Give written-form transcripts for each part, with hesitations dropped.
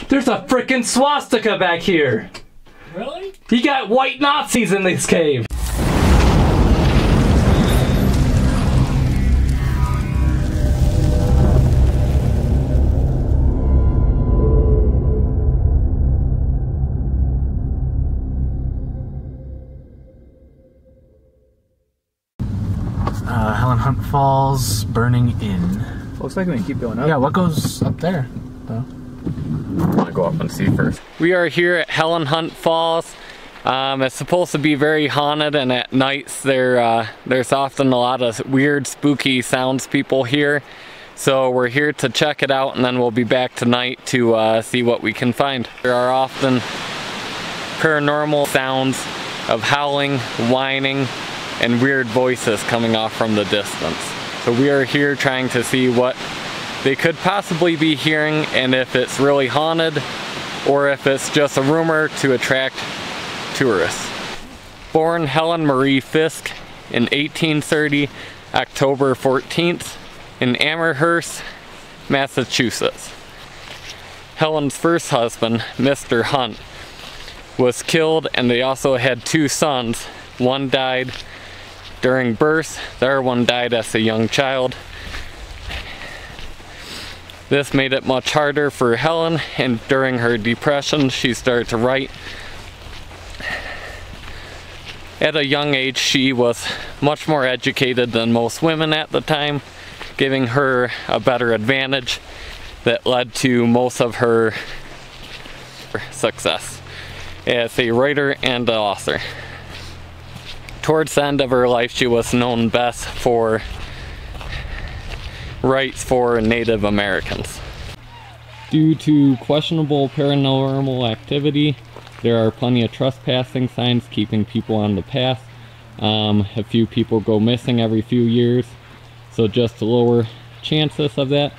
There's a frickin' swastika back here! Really? You got white Nazis in this cave! Helen Hunt Falls, burning in. Looks like we can keep going up. Yeah, what goes up there, though? I'm gonna go up and see first. We are here at Helen Hunt Falls. It's supposed to be very haunted, and at nights there's often a lot of weird, spooky sounds people hear. So we're here to check it out, and then we'll be back tonight to see what we can find. There are often paranormal sounds of howling, whining, and weird voices coming off from the distance. So we are here trying to see what they could possibly be hearing, and if it's really haunted or if it's just a rumor to attract tourists. Born Helen Marie Fisk in 1830, October 14th, in Amherst, Massachusetts. Helen's first husband, Mr. Hunt, was killed, and they also had two sons. One died during birth, the other one died as a young child. This made it much harder for Helen, and during her depression she started to write. At a young age she was much more educated than most women at the time, giving her a better advantage that led to most of her success as a writer and an author. Towards the end of her life, she was known best for rights for Native Americans. Due to questionable paranormal activity, there are plenty of trespassing signs keeping people on the path. A few people go missing every few years, so just to lower chances of that,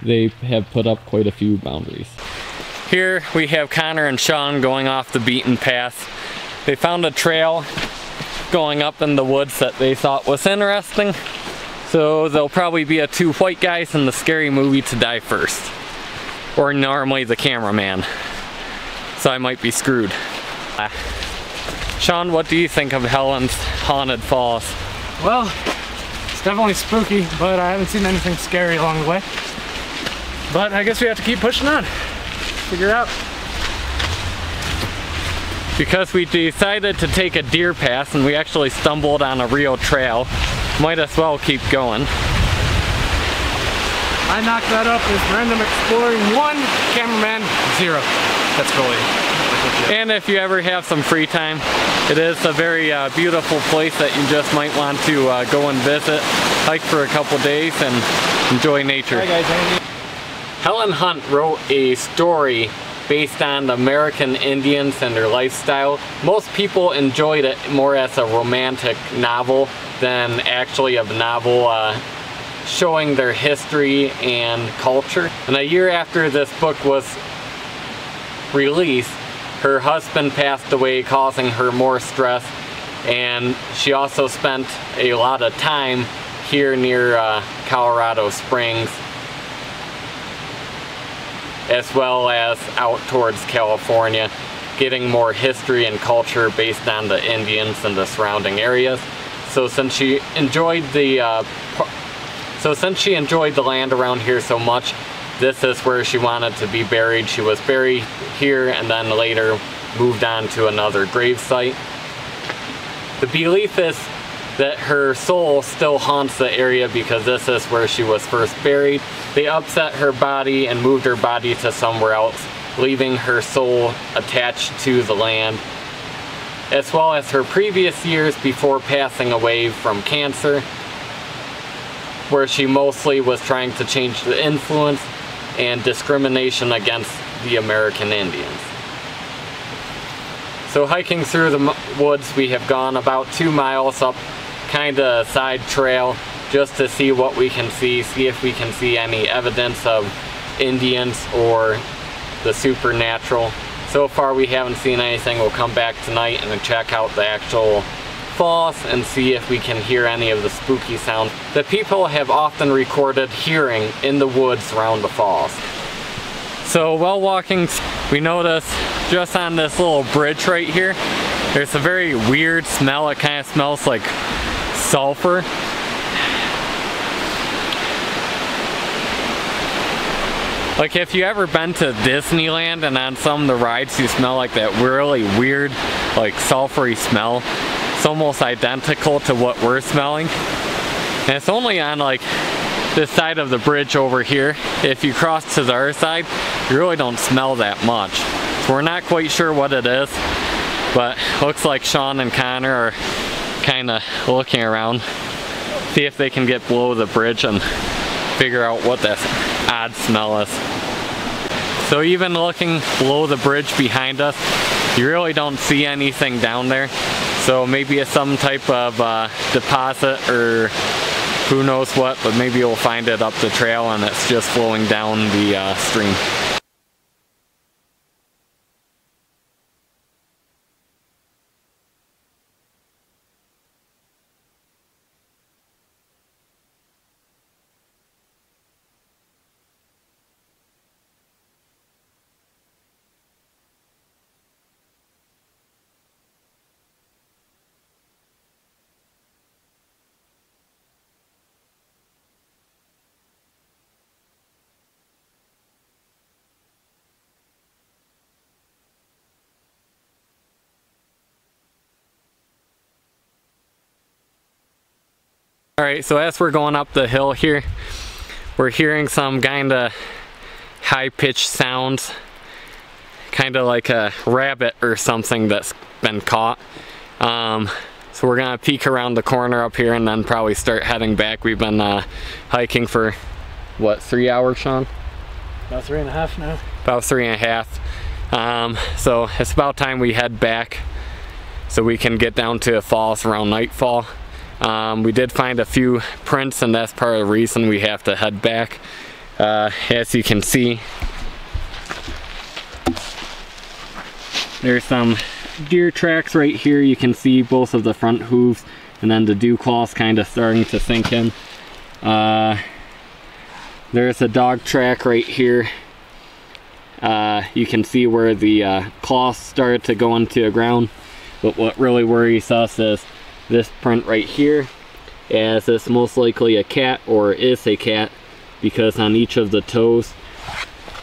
they have put up quite a few boundaries. Here we have Connor and Sean going off the beaten path. They found a trail going up in the woods that they thought was interesting, so they'll probably be two white guys in the scary movie to die first, or normally the cameraman, so I might be screwed. Sean, what do you think of Helen's Haunted Falls? Well, it's definitely spooky, but I haven't seen anything scary along the way. But I guess we have to keep pushing on, figure it out. Because we decided to take a deer path and we actually stumbled on a real trail, might as well keep going. I knocked that up as random exploring 1, cameraman 0. That's really. And if you ever have some free time, it is a very beautiful place that you just might want to go and visit, hike for a couple days, and enjoy nature. Hi guys. Helen Hunt wrote a story based on the American Indians and their lifestyle. Most people enjoyed it more as a romantic novel than actually a novel showing their history and culture. And a year after this book was released, her husband passed away, causing her more stress, and she also spent a lot of time here near Colorado Springs, as well as out towards California, getting more history and culture based on the Indians and the surrounding areas. So since she enjoyed the land around here so much, this is where she wanted to be buried. She was buried here and then later moved on to another grave site. The belief is that her soul still haunts the area because this is where she was first buried. They upset her body and moved her body to somewhere else, leaving her soul attached to the land, as well as her previous years before passing away from cancer, where she mostly was trying to change the influence and discrimination against the American Indians. So hiking through the woods, we have gone about 2 miles up kind of a side trail just to see what we can see if we can see any evidence of Indians or the supernatural. So far we haven't seen anything. We'll come back tonight and check out the actual falls and see if we can hear any of the spooky sounds that people have often recorded hearing in the woods around the falls. So while walking, we noticed just on this little bridge right here, there's a very weird smell. It kind of smells like sulfur. Like if you ever been to Disneyland and on some of the rides you smell like that really weird, like sulfury smell. It's almost identical to what we're smelling. And it's only on like this side of the bridge over here. If you cross to the other side, you really don't smell that much. So we're not quite sure what it is, but looks like Sean and Connor are kind of looking around, see if they can get below the bridge and figure out what that odd smell is. So even looking below the bridge behind us, you really don't see anything down there. So maybe it's some type of deposit or who knows what, but maybe we'll find it up the trail and it's just flowing down the stream. Alright, so as we're going up the hill here, we're hearing some kind of high-pitched sounds, kind of like a rabbit or something that's been caught. So we're gonna peek around the corner up here and then probably start heading back. We've been hiking for, what, 3 hours, Sean? About 3.5 now. About 3.5. So it's about time we head back so we can get down to the falls around nightfall. We did find a few prints and that's part of the reason we have to head back. As you can see, there's some deer tracks right here. You can see both of the front hooves and then the dew claws kind of starting to sink in. There's a dog track right here. You can see where the claws started to go into the ground, but what really worries us is this print right here, as it's most likely a cat or is a cat, because on each of the toes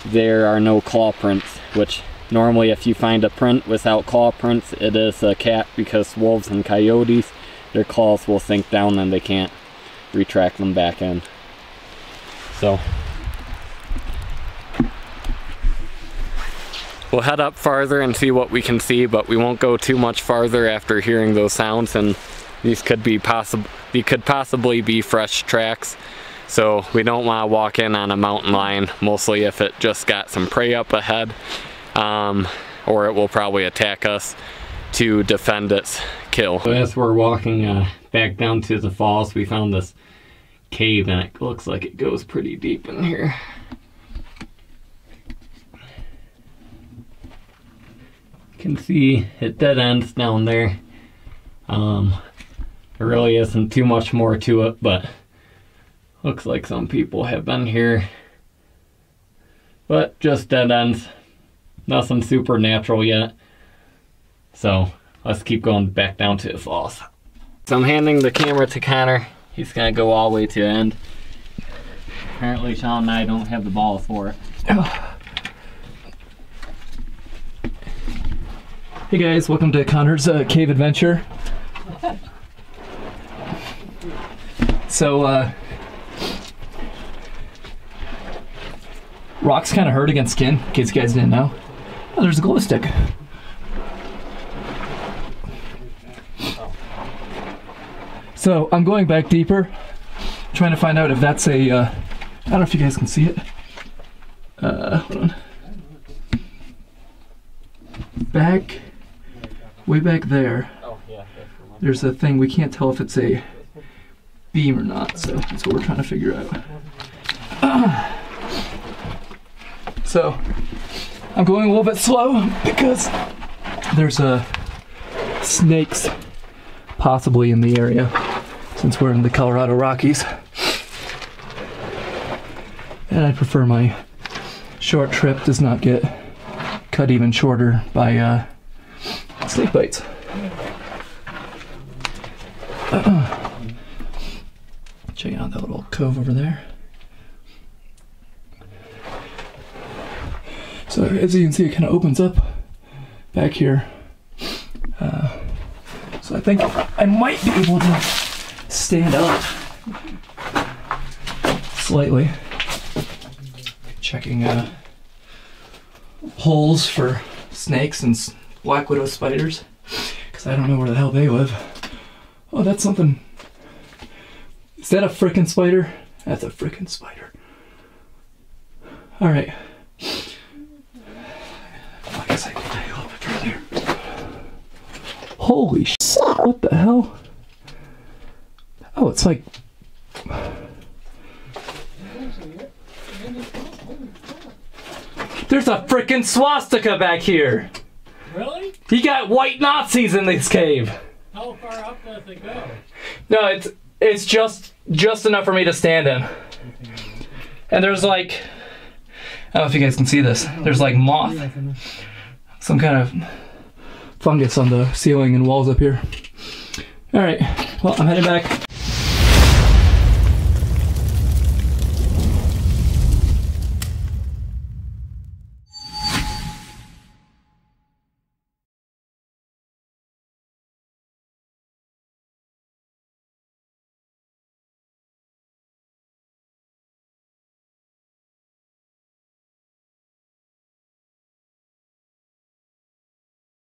there are no claw prints, which normally if you find a print without claw prints it is a cat, because wolves and coyotes, their claws will sink down and they can't retract them back in. So we'll head up farther and see what we can see, but we won't go too much farther after hearing those sounds, and these could possibly be fresh tracks. So we don't want to walk in on a mountain lion, mostly if it just got some prey up ahead, or it will probably attack us to defend its kill. So as we're walking back down to the falls, we found this cave and it looks like it goes pretty deep in here. You can see it dead ends down there. There really isn't too much more to it, but looks like some people have been here. But just dead ends. Nothing supernatural yet. So let's keep going back down to the falls. So I'm handing the camera to Connor. He's gonna go all the way to the end. Apparently Sean and I don't have the balls for it. Hey guys, welcome to Connor's cave adventure. So, rocks kind of hurt against skin, in case you guys didn't know. Oh, there's a glow stick. So, I'm going back deeper, trying to find out if that's a, I don't know if you guys can see it. Hold on. Way back there, there's a thing, we can't tell if it's a beam or not, so that's what we're trying to figure out. So, I'm going a little bit slow because there's snakes possibly in the area, since we're in the Colorado Rockies. And I prefer my short trip does not get cut even shorter by snake bites. Checking out that little cove over there. So as you can see, it kind of opens up back here. So I think I might be able to stand up slightly. Checking holes for snakes and black widow spiders, because I don't know where the hell they live. Oh, that's something. Is that a frickin' spider? That's a frickin' spider. Alright. I guess I need to go a little bit further. Holy shit, what the hell? Oh, it's like... There's a frickin' swastika back here! Really? You got white Nazis in this cave! How far up does it go? No, it's just enough for me to stand in. And there's like... I don't know if you guys can see this. There's like moth. Some kind of fungus on the ceiling and walls up here. Alright, well, I'm heading back.